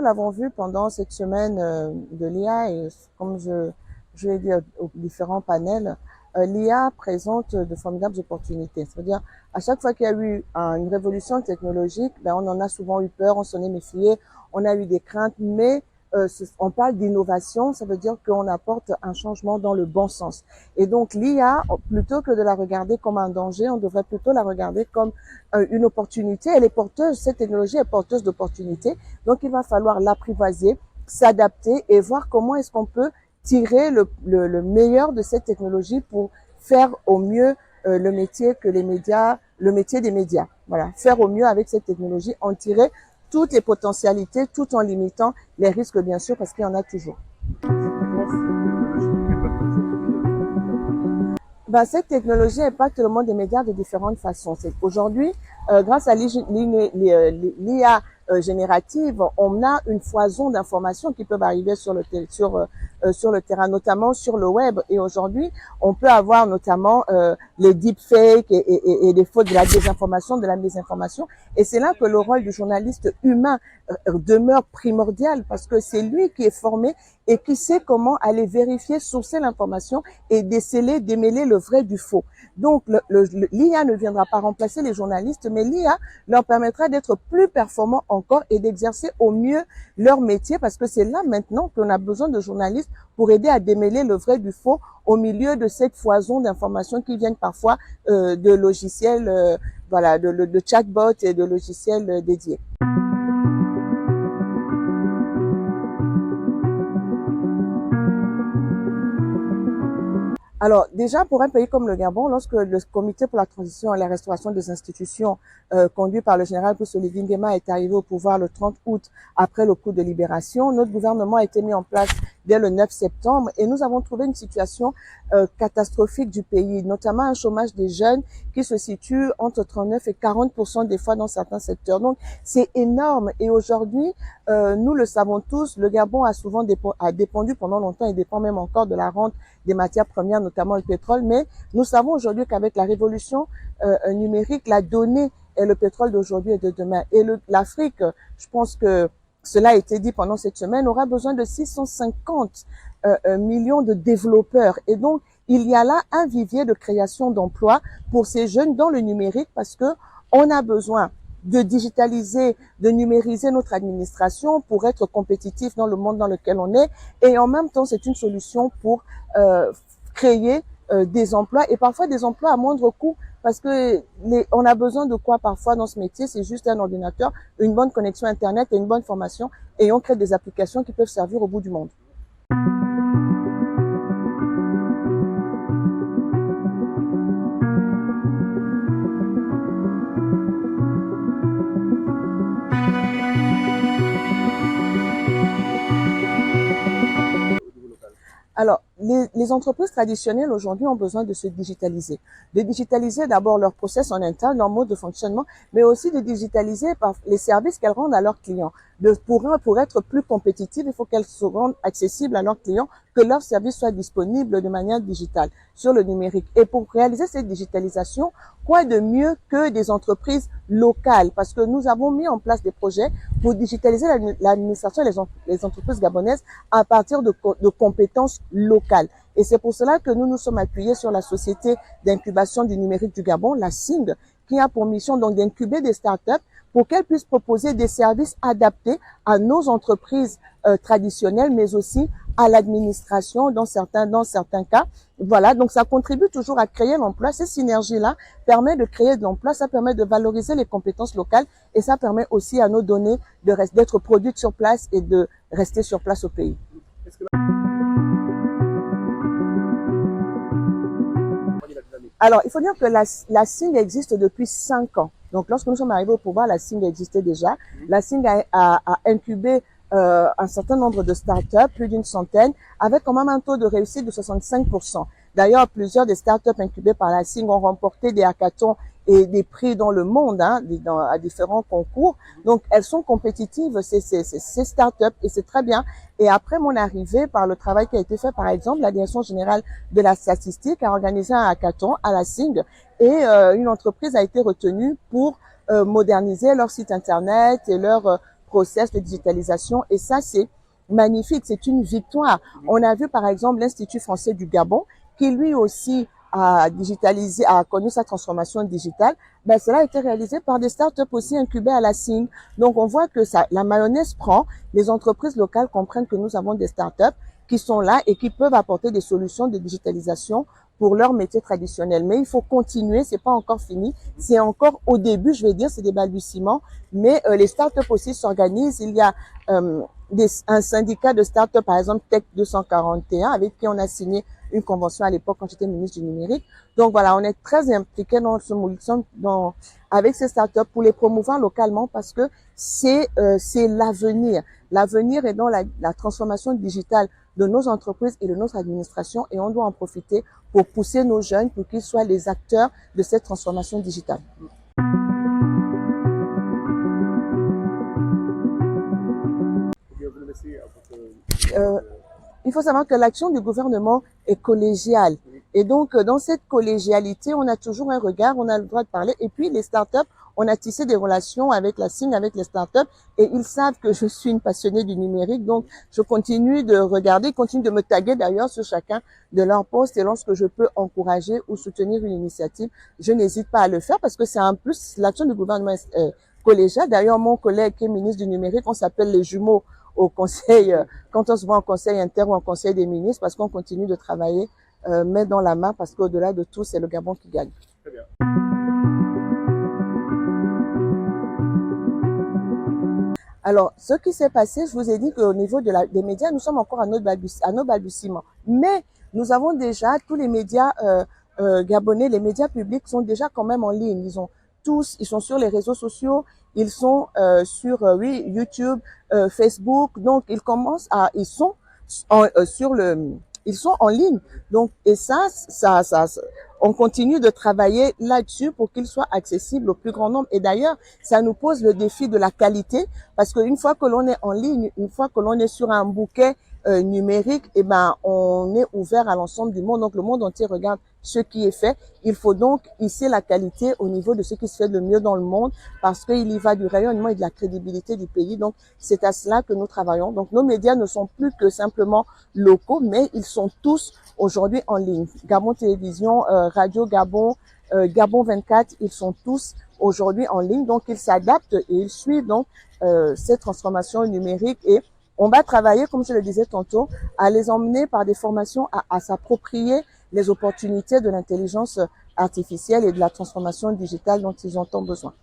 l'avons vu pendant cette semaine de l'IA et comme je l'ai dit aux différents panels, l'IA présente de formidables opportunités. C'est-à-dire, à chaque fois qu'il y a eu une révolution technologique, ben, on en a souvent eu peur, on s'en est méfié, on a eu des craintes, mais on parle d'innovation, ça veut dire qu'on apporte un changement dans le bon sens. Et donc l'IA, plutôt que de la regarder comme un danger, on devrait plutôt la regarder comme une opportunité. Elle est porteuse, cette technologie est porteuse d'opportunités. Donc il va falloir l'apprivoiser, s'adapter et voir comment est-ce qu'on peut tirer le meilleur de cette technologie pour faire au mieux le métier que les médias, le métier des médias. Voilà, faire au mieux avec cette technologie, en tirer toutes les potentialités, tout en limitant les risques, bien sûr, parce qu'il y en a toujours. Ben, cette technologie impacte le monde des médias de différentes façons. Aujourd'hui, grâce à l'IA générative, on a une foison d'informations qui peuvent arriver sur le terrain, notamment sur le web. Et aujourd'hui, on peut avoir notamment les deepfakes et des fautes de la désinformation, de la mésinformation. Et c'est là que le rôle du journaliste humain demeure primordial parce que c'est lui qui est formé et qui sait comment aller vérifier, sourcer l'information et déceler, démêler le vrai du faux. Donc, l'IA ne viendra pas remplacer les journalistes, mais l'IA leur permettra d'être plus performants encore et d'exercer au mieux leur métier parce que c'est là maintenant qu'on a besoin de journalistes pour aider à démêler le vrai du faux au milieu de cette foison d'informations qui viennent parfois de logiciels, voilà, de chatbots et de logiciels dédiés. Alors déjà, pour un pays comme le Gabon, lorsque le comité pour la transition et la restauration des institutions conduit par le général Poussoli Nguema est arrivé au pouvoir le 30 août après le coup de libération, notre gouvernement a été mis en place dès le 9 septembre et nous avons trouvé une situation catastrophique du pays, notamment un chômage des jeunes qui se situe entre 39 et 40% des fois dans certains secteurs. Donc c'est énorme et aujourd'hui, nous le savons tous, le Gabon a souvent dépendu pendant longtemps et dépend même encore de la rente des matières premières, notamment le pétrole. Mais nous savons aujourd'hui qu'avec la révolution numérique, la donnée est le pétrole d'aujourd'hui et de demain. Et l'Afrique, je pense que cela a été dit pendant cette semaine, aura besoin de 650 millions de développeurs. Et donc, il y a là un vivier de création d'emplois pour ces jeunes dans le numérique parce que on a besoin de digitaliser, de numériser notre administration pour être compétitif dans le monde dans lequel on est. Et en même temps, c'est une solution pour créer des emplois et parfois des emplois à moindre coût parce que on a besoin de quoi parfois dans ce métier? C'est juste un ordinateur, une bonne connexion Internet et une bonne formation et on crée des applications qui peuvent servir au bout du monde. Alors, les entreprises traditionnelles aujourd'hui ont besoin de se digitaliser. De digitaliser d'abord leur process en interne, leur mode de fonctionnement, mais aussi de digitaliser les services qu'elles rendent à leurs clients. Pour être plus compétitives, il faut qu'elles se rendent accessibles à leurs clients, que leurs services soient disponibles de manière digitale sur le numérique. Et pour réaliser cette digitalisation, quoi de mieux que des entreprises locales? Parce que nous avons mis en place des projets pour digitaliser l'administration et les entreprises gabonaises à partir de compétences locales. Et c'est pour cela que nous nous sommes appuyés sur la société d'incubation du numérique du Gabon, la SING, qui a pour mission donc d'incuber des startups pour qu'elles puissent proposer des services adaptés à nos entreprises traditionnelles, mais aussi à l'administration dans certains cas. Voilà, donc ça contribue toujours à créer l'emploi. Ces synergies-là permettent de créer de l'emploi, ça permet de valoriser les compétences locales et ça permet aussi à nos données d'être produites sur place et de rester sur place au pays. Alors, il faut dire que la SING existe depuis 5 ans. Donc, lorsque nous sommes arrivés au pouvoir, la SING existait déjà. La SING a incubé un certain nombre de startups, plus d'une centaine, avec quand même un taux de réussite de 65%. D'ailleurs, plusieurs des startups incubées par la SING ont remporté des hackathons et des prix dans le monde, à différents concours. Donc, elles sont compétitives, ces startups, et c'est très bien. Et après mon arrivée, par le travail qui a été fait, par exemple, la Direction générale de la statistique a organisé un hackathon à la SING et une entreprise a été retenue pour moderniser leur site internet et leur process de digitalisation et ça, c'est magnifique, c'est une victoire. On a vu par exemple l'Institut français du Gabon qui lui aussi a digitalisé, a connu sa transformation digitale. Ben, cela a été réalisé par des startups aussi incubées à la CIN. Donc, on voit que ça, la mayonnaise prend. Les entreprises locales comprennent que nous avons des startups qui sont là et qui peuvent apporter des solutions de digitalisation pour leur métier traditionnel. Mais il faut continuer, c'est pas encore fini, c'est encore au début, je vais dire, c'est des balbutiements, mais les startups aussi s'organisent. Il y a un syndicat de startups, par exemple Tech 241, avec qui on a signé une convention à l'époque quand j'étais ministre du numérique. Donc voilà, on est très impliqué dans ce mouvement, avec ces startups pour les promouvoir localement parce que c'est l'avenir. L'avenir est dans la transformation digitale de nos entreprises et de notre administration et on doit en profiter pour pousser nos jeunes pour qu'ils soient les acteurs de cette transformation digitale. Il faut savoir que l'action du gouvernement est collégiale. Et donc, dans cette collégialité, on a toujours un regard, on a le droit de parler. Et puis, les startups, on a tissé des relations avec la CIN, avec les startups, et ils savent que je suis une passionnée du numérique. Donc, je continue de regarder, continue de me taguer d'ailleurs sur chacun de leurs posts. Et lorsque je peux encourager ou soutenir une initiative, je n'hésite pas à le faire parce que c'est en plus l'action du gouvernement collégiale. D'ailleurs, mon collègue qui est ministre du numérique, on s'appelle les jumeaux au conseil, quand on se voit en conseil inter ou en conseil des ministres, parce qu'on continue de travailler main dans la main, parce qu'au-delà de tout, c'est le Gabon qui gagne. Très bien. Alors, ce qui s'est passé, je vous ai dit qu'au niveau des médias, nous sommes encore à nos balbutiements. Mais nous avons déjà, tous les médias gabonais, les médias publics sont déjà quand même en ligne. Ils sont sur les réseaux sociaux, ils sont sur YouTube, Facebook. Donc, ils sont en ligne. Donc, et ça, on continue de travailler là-dessus pour qu'ils soient accessibles au plus grand nombre. Et d'ailleurs, ça nous pose le défi de la qualité parce qu'une fois que l'on est en ligne, une fois que l'on est sur un bouquet numérique, eh ben, on est ouvert à l'ensemble du monde. Donc, le monde entier regarde ce qui est fait. Il faut donc hisser la qualité au niveau de ce qui se fait de mieux dans le monde parce qu'il y va du rayonnement et de la crédibilité du pays. Donc, c'est à cela que nous travaillons. Donc, nos médias ne sont plus que simplement locaux, mais ils sont tous aujourd'hui en ligne. Gabon Télévision, Radio Gabon, Gabon 24, ils sont tous aujourd'hui en ligne. Donc, ils s'adaptent et ils suivent donc cette transformation numérique et on va travailler, comme je le disais tantôt, à les emmener par des formations à s'approprier les opportunités de l'intelligence artificielle et de la transformation digitale dont ils ont tant besoin.